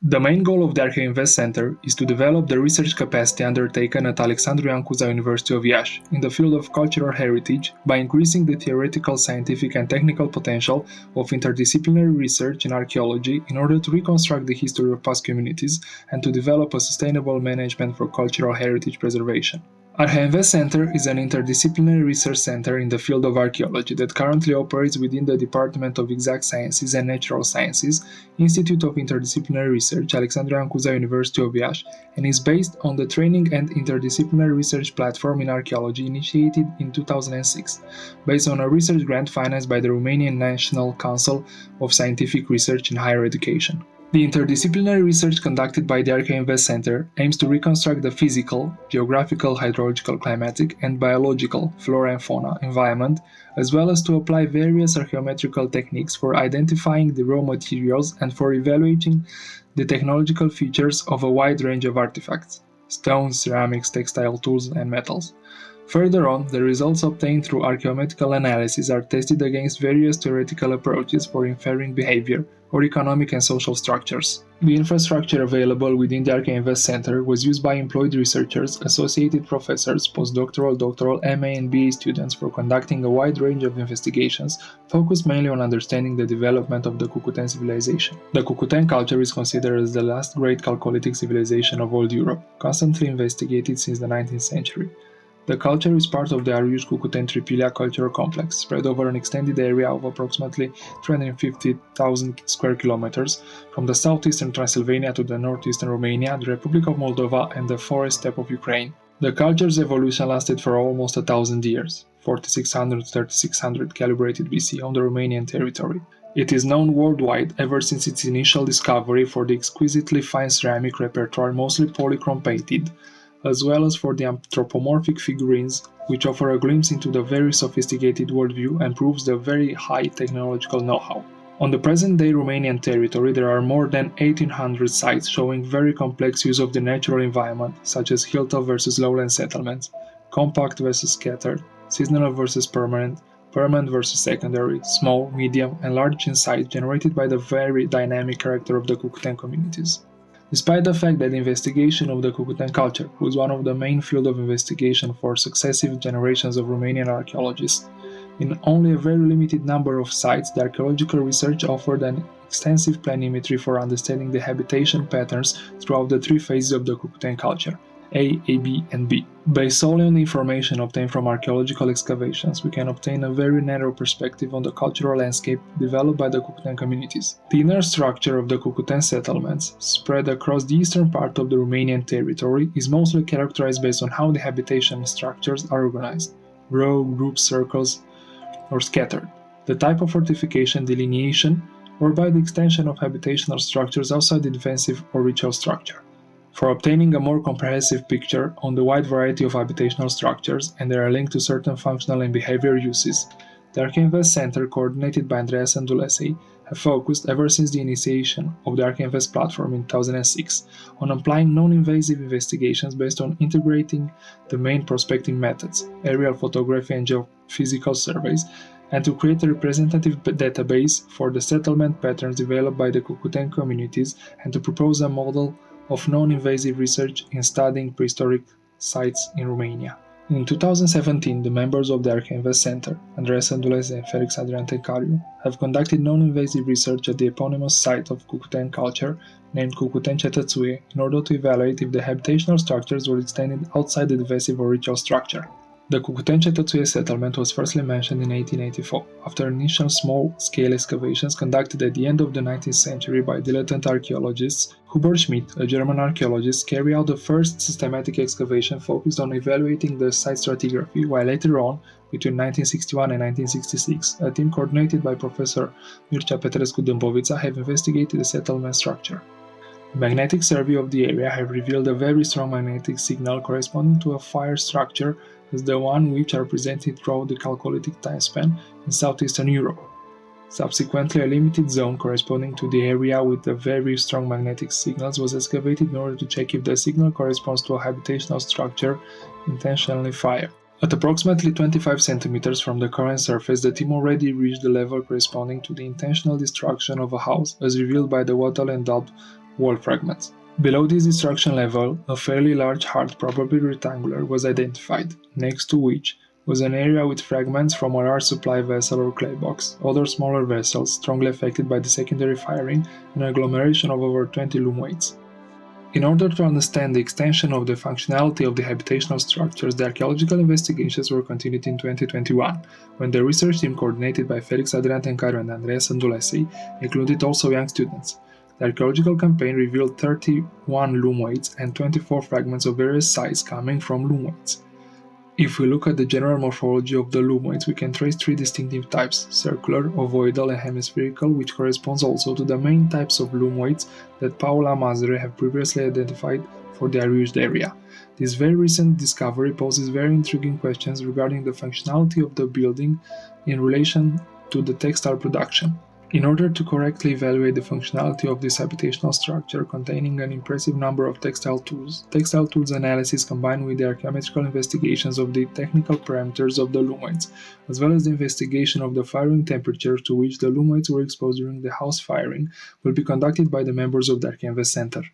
The main goal of the Arheoinvest Center is to develop the research capacity undertaken at University of Iasi in the field of cultural heritage by increasing the theoretical, scientific and technical potential of interdisciplinary research in archaeology in order to reconstruct the history of past communities and to develop a sustainable management for cultural heritage preservation. Arheoinvest Center is an interdisciplinary research center in the field of archaeology that currently operates within the Department of Exact Sciences and Natural Sciences, Institute of Interdisciplinary Research, University of Iasi, and is based on the Training and Interdisciplinary Research Platform in Archaeology initiated in 2006, based on a research grant financed by the Romanian National Council of Scientific Research in Higher Education. The interdisciplinary research conducted by the Arheoinvest Center aims to reconstruct the physical, geographical, hydrological, climatic, and biological flora and fauna environment, as well as to apply various archaeometrical techniques for identifying the raw materials and for evaluating the technological features of a wide range of artifacts: stones, ceramics, textile tools, and metals. Further on, the results obtained through archaeometrical analysis are tested against various theoretical approaches for inferring behavior or economic and social structures. The infrastructure available within the Arheoinvest Center was used by employed researchers, associated professors, postdoctoral, doctoral, MA and BA students for conducting a wide range of investigations focused mainly on understanding the development of the Cucutan civilization. The Cucutan culture is considered as the last great Chalcolithic civilization of old Europe, constantly investigated since the 19th century. The culture is part of the Ariush-Cucuten Tripilia cultural complex, spread over an extended area of approximately 350,000 square kilometers, from the southeastern Transylvania to the northeastern Romania, the Republic of Moldova, and the forest steppe of Ukraine. The culture's evolution lasted for almost 1,000 years, 4600–3600 calibrated BC, on the Romanian territory. It is known worldwide ever since its initial discovery for the exquisitely fine ceramic repertoire, mostly polychrome painted, as well as for the anthropomorphic figurines, which offer a glimpse into the very sophisticated worldview and proves the very high technological know-how. On the present-day Romanian territory, there are more than 1,800 sites showing very complex use of the natural environment, such as hilltop versus lowland settlements, compact versus scattered, seasonal versus permanent, permanent versus secondary, small, medium, and large in size, generated by the very dynamic character of the Cucutan communities. Despite the fact that the investigation of the Cucutan culture was one of the main fields of investigation for successive generations of Romanian archaeologists, in only a very limited number of sites, the archaeological research offered an extensive planimetry for understanding the habitation patterns throughout the three phases of the Cucutan culture: A, B, and B. Based solely on the information obtained from archaeological excavations, we can obtain a very narrow perspective on the cultural landscape developed by the Cucutan communities. The inner structure of the Cucutan settlements, spread across the eastern part of the Romanian territory, is mostly characterized based on how the habitation structures are organized: row, groups, circles, or scattered, the type of fortification, delineation, or by the extension of habitational structures outside the defensive or ritual structure. For obtaining a more comprehensive picture on the wide variety of habitational structures and their link to certain functional and behavior uses, the Arheoinvest Center, coordinated by Andreas and Dulesei, have focused ever since the initiation of the Arheoinvest platform in 2006 on applying non-invasive investigations based on integrating the main prospecting methods, aerial photography and geophysical surveys, and to create a representative database for the settlement patterns developed by the Cucutan communities and to propose a model of non-invasive research in studying prehistoric sites in Romania. In 2017, the members of the Arheoinvest Center, Andreas Dulesei and Felix Adrian Tecariu, have conducted non-invasive research at the eponymous site of Cucutan culture named Cucuteni Cetățuie in order to evaluate if the habitational structures were extended outside the defensive or ritual structure. The Cucuteni Cetățuie settlement was firstly mentioned in 1884, after initial small-scale excavations conducted at the end of the 19th century by dilettante archaeologists. Hubert Schmidt, a German archaeologist, carried out the first systematic excavation focused on evaluating the site stratigraphy, while later on, between 1961 and 1966, a team coordinated by Professor Mircea Petrescu Dâmbovița have investigated the settlement structure. The magnetic survey of the area have revealed a very strong magnetic signal corresponding to a fire structure as the one which are presented throughout the Chalcolithic time span in southeastern Europe. Subsequently, a limited zone corresponding to the area with the very strong magnetic signals was excavated in order to check if the signal corresponds to a habitational structure intentionally fired. At approximately 25 centimeters from the current surface, the team already reached the level corresponding to the intentional destruction of a house, as revealed by the wattle and daub wall fragments. Below this destruction level, a fairly large heart, probably rectangular, was identified, next to which was an area with fragments from a large supply vessel or clay box, other smaller vessels strongly affected by the secondary firing, and an agglomeration of over 20 loom weights. In order to understand the extension of the functionality of the habitational structures, the archaeological investigations were continued in 2021, when the research team coordinated by Felix Adrian Tencaru and Andreea Sândulesei included also young students. The archaeological campaign revealed 31 loom weights and 24 fragments of various sizes coming from loom weights. If we look at the general morphology of the loom weights, we can trace three distinctive types: circular, ovoidal, and hemispherical, which corresponds also to the main types of loom weights that Paula Mazure have previously identified for the Ariusd area. This very recent discovery poses very intriguing questions regarding the functionality of the building in relation to the textile production. In order to correctly evaluate the functionality of this habitational structure containing an impressive number of textile tools analysis combined with the archaeometrical investigations of the technical parameters of the loom weights, as well as the investigation of the firing temperature to which the loom weights were exposed during the house firing, will be conducted by the members of the Arheoinvest Center.